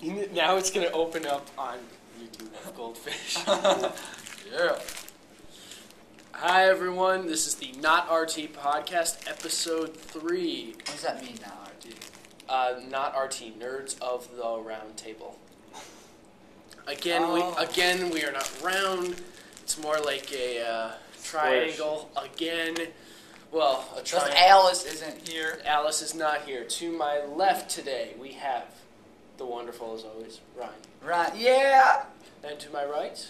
Now it's going to open up on YouTube of goldfish. Yeah. Hi, everyone. This is the NotRT podcast, episode 3. What does that mean, NotRT? NotRT, Nerds of the Round Table. Again, we are not round. It's more like a triangle. Again, well, a triangle. Because Alice isn't here. Alice is not here. To my left today, we have the wonderful, as always, Ryan. Right, yeah. And to my right,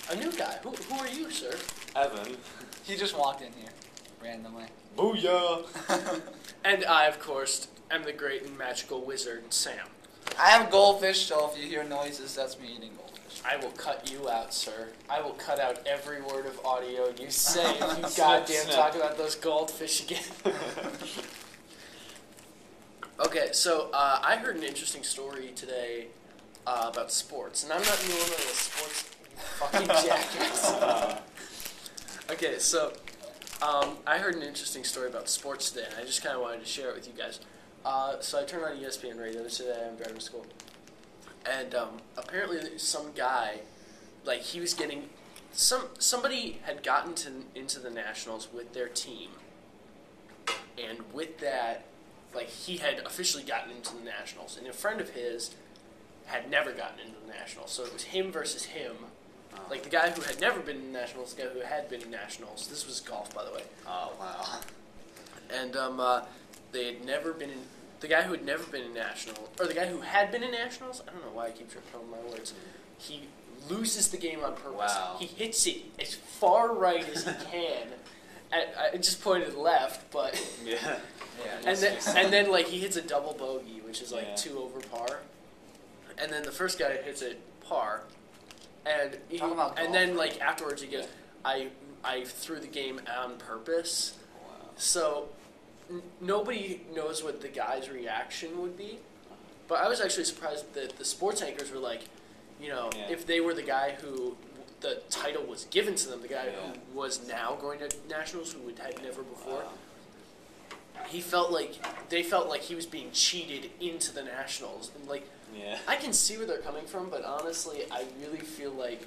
a new guy. Who are you, sir? Evan. He just walked in here, randomly. Booyah! And I, of course, am the great and magical wizard, Sam. I am goldfish, so if you hear noises, that's me eating goldfish. I will cut you out, sir. I will cut out every word of audio you say if you goddamn talk about those goldfish again. Okay, so I heard an interesting story today about sports, and I'm not normally a sports fucking jackass. Okay, so I heard an interesting story about sports today, and I just kind of wanted to share it with you guys. So I turned on ESPN radio today. I'm driving to school, and apparently some guy, like he was getting somebody had gotten into the Nationals with their team, and with that, like he had officially gotten into the Nationals, and a friend of his had never gotten into the Nationals, so it was him versus him. Like the guy who had never been in Nationals, the guy who had been in Nationals. This was golf, by the way. Oh, wow. And they had never been in. The guy who had never been in Nationals, or the guy who had been in Nationals. I don't know why I keep tripping over my words. He loses the game on purpose. Wow. He hits it as far right as he can. I just pointed left, but Yeah. and then like he hits a double bogey, which is like 2 over par. And then the first guy hits it par. And then like afterwards he goes, I threw the game on purpose. Wow. So nobody knows what the guy's reaction would be. But I was actually surprised that the sports anchors were like, if they were the guy who the title was given to them, the guy who was now going to Nationals, who had never before. Wow. They felt like he was being cheated into the Nationals, and like. Yeah. I can see where they're coming from, but honestly, I really feel like,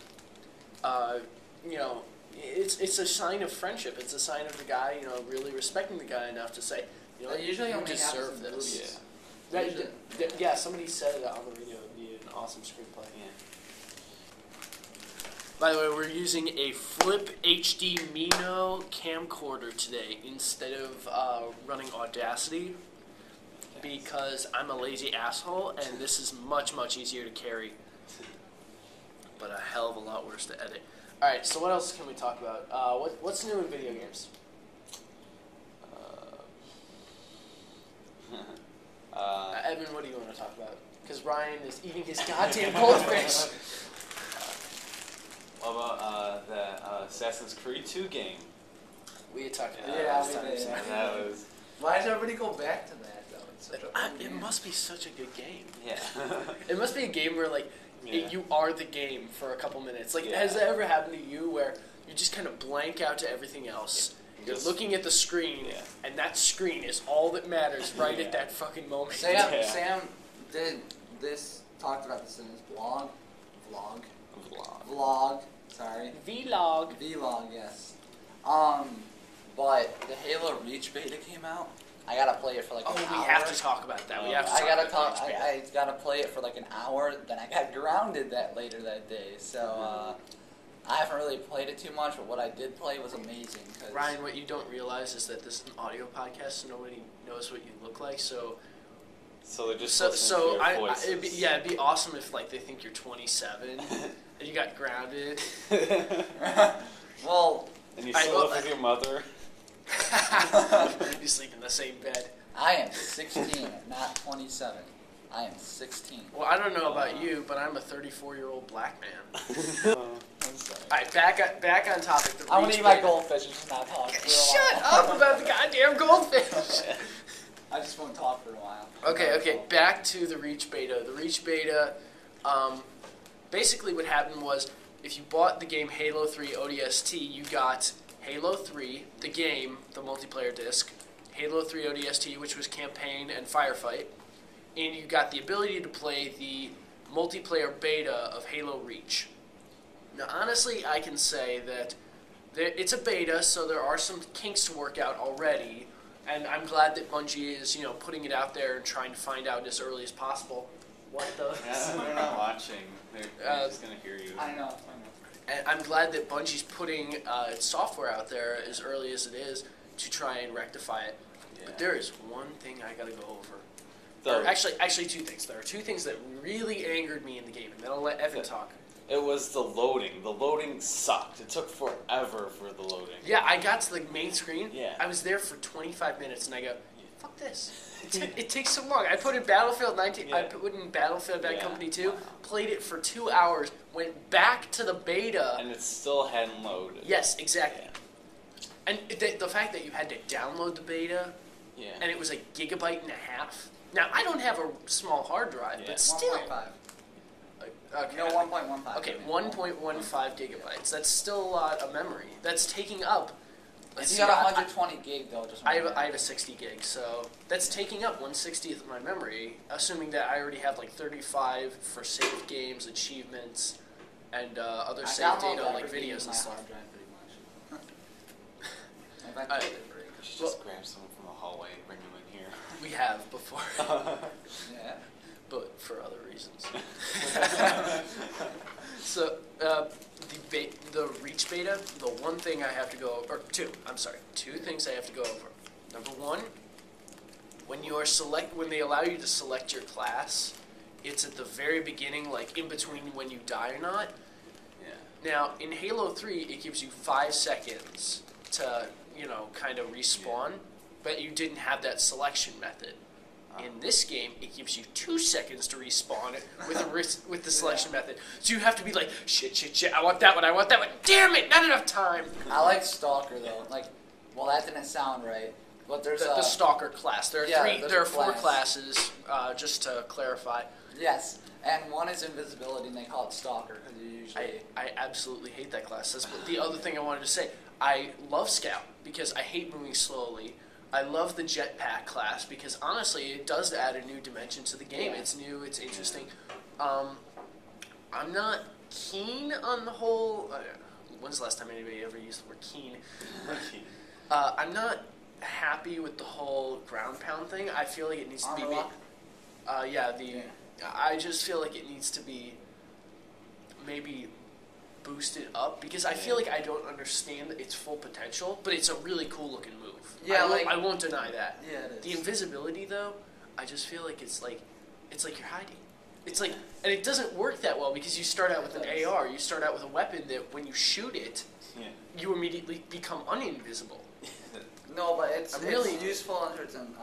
it's a sign of friendship. It's a sign of the guy, really respecting the guy enough to say, usually you only deserve happens in this. movies. Yeah, somebody said it on the radio. It would be an awesome screenplay. Yeah. By the way, we're using a Flip HD Mino camcorder today instead of running Audacity. Because I'm a lazy asshole, and this is much, much easier to carry, but a hell of a lot worse to edit. All right, so what else can we talk about? What's new in video games? Evan, what do you want to talk about? Because Ryan is eating his goddamn goldfish. What about the Assassin's Creed 2 game? We had talked about Yeah, that last we time. did. Sorry. That was... Why does everybody go back to that, though? It's such a fun It game. must be such a good game. Yeah. It must be a game where, like, Yeah. you are the game for a couple minutes. Like, Yeah. has that ever happened to you where you just kind of blank out to everything else? You're looking at the screen, and that screen is all that matters right at that fucking moment. Sam did this, talked about this in his vlog, sorry. Vlog, yes. But the Halo Reach beta came out. I gotta play it for like an hour. We have to talk about that. I gotta play it for like an hour. Then I got grounded later that day. So I haven't really played it too much. But what I did play was amazing. Ryan, what you don't realize is that this is an audio podcast, so nobody knows what you look like. So they're just listening to your voices. it'd be awesome if like they think you're 27 and you got grounded. Well, and you still live with your mother. You sleep in the same bed. I am 16, not 27. I am 16. Well, I don't know about you, but I'm a 34-year-old black man. I'm sorry. All right, back on topic. I'm gonna eat my goldfish and just not talk for a while. Shut up about the goddamn goldfish. I just won't talk for a while. Okay, back to the Reach beta. The Reach beta, basically what happened was if you bought the game Halo 3 ODST, you got Halo 3, the game, the multiplayer disc, Halo 3 ODST, which was campaign and firefight, and you got the ability to play the multiplayer beta of Halo Reach. Now, honestly, I can say that it's a beta, so there are some kinks to work out already, and I'm glad that Bungie is, putting it out there and trying to find out as early as possible. What the? Yeah, they're not watching. They're just going to hear you. I know. And I'm glad that Bungie's putting its software out there as early as it is to try and rectify it. Yeah. But there is one thing I got to go over. Or actually two things. There are two things that really angered me in the game, and then I'll let Evan talk. It was the loading. The loading sucked. It took forever for the loading. Yeah, I got to the main screen. Yeah. I was there for 25 minutes, and I go, fuck this. It takes so long. I put in Battlefield 19. Yeah. I put in Battlefield Bad Company 2. Played it for 2 hours. Went back to the beta. And it still hadn't loaded. Yes, exactly. Yeah. And the fact that you had to download the beta. Yeah. And it was a gigabyte and a half. Now I don't have a small hard drive, but still. 1.5. Okay. No, 1.15. Okay, 1.15 gigabytes. That's still a lot of memory. That's taking up. You got 120 gig though. I have a 60 gig, so that's taking up 1/60th of my memory. Assuming that I already have like 35 for saved games, achievements, and other save data like videos and stuff. You should just grab someone from the hallway and bring them in here. We have before. Yeah. But for other reasons. So, the Reach beta, the one thing I have to go over, two things I have to go over. Number one, when they allow you to select your class, it's at the very beginning, like in between when you die or not. Yeah. Now, in Halo 3, it gives you 5 seconds to, kind of respawn, but you didn't have that selection method. In this game, it gives you 2 seconds to respawn it with the selection method. So you have to be like, shit, I want that one, damn it, not enough time. I like Stalker, though. That didn't sound right. But there's the Stalker class. There are 4 classes, just to clarify. Yes, and one is invisibility, and they call it Stalker, because you usually... I absolutely hate that class. That's the other thing I wanted to say. I love Scout, because I hate moving slowly. I love the jetpack class because honestly, it does add a new dimension to the game. Yeah. It's new, it's interesting. I'm not keen on the whole. When's the last time anybody ever used the word keen? I'm not happy with the whole ground pound thing. I feel like it needs to be. I just feel like it needs to be maybe boosted up because I feel like I don't understand its full potential, but it's a really cool looking move. Yeah, I won't deny that. Yeah, it is. The invisibility though, I just feel like it's like you're hiding. It's like, and it doesn't work that well because you start out with an AR. You start out with a weapon that when you shoot it, you immediately become uninvisible. No, but it's useful in certain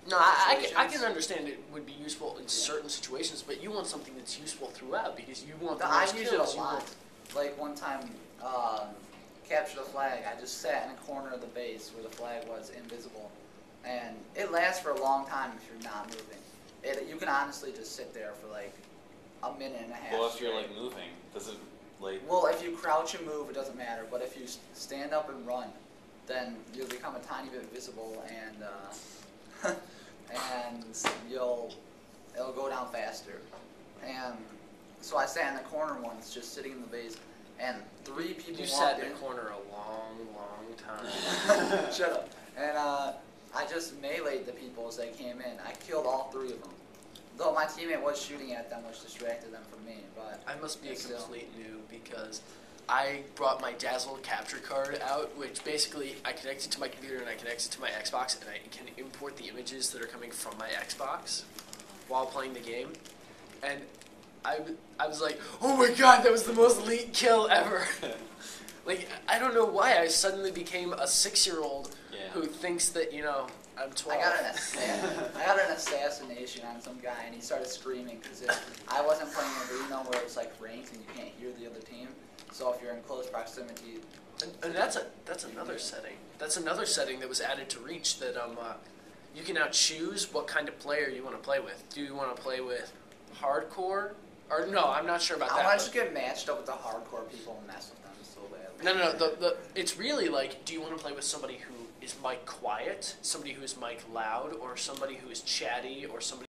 No, I can understand it would be useful in certain situations, but you want something that's useful throughout because you want the most kills. I use it a lot. Like one time, capture the flag, I just sat in a corner of the base where the flag was invisible. And it lasts for a long time if you're not moving. You can honestly just sit there for like a minute and a half. Well, if you're like moving, does it like... Well, if you crouch and move, it doesn't matter. But if you stand up and run, then you'll become a tiny bit visible and it'll go down faster. And so I sat in the corner once, just sitting in the base, and 3 people walked in. You sat in the corner a long time. Shut up. And I just meleeed the people as they came in. I killed all 3 of them. Though my teammate was shooting at them, which distracted them from me. But I must be a complete noob because I brought my Dazzle capture card out, which basically I connect it to my computer and I connect it to my Xbox, and I can import the images that are coming from my Xbox while playing the game. And I was like, oh my god, that was the most elite kill ever. Like, I don't know why I suddenly became a 6-year-old who thinks that, I'm 12. I got an assassination on some guy, and he started screaming because I wasn't playing arena where it's like ranked and you can't hear the other team. So if you're in close proximity, and that's another setting. That's another setting that was added to Reach that you can now choose what kind of player you want to play with. Do you want to play with hardcore? Or no, I'm not sure about that. I want to get matched up with the hardcore people and mess with them so badly. No. It's really like, do you want to play with somebody who is mic quiet, somebody who is mic loud, or somebody who is chatty, or somebody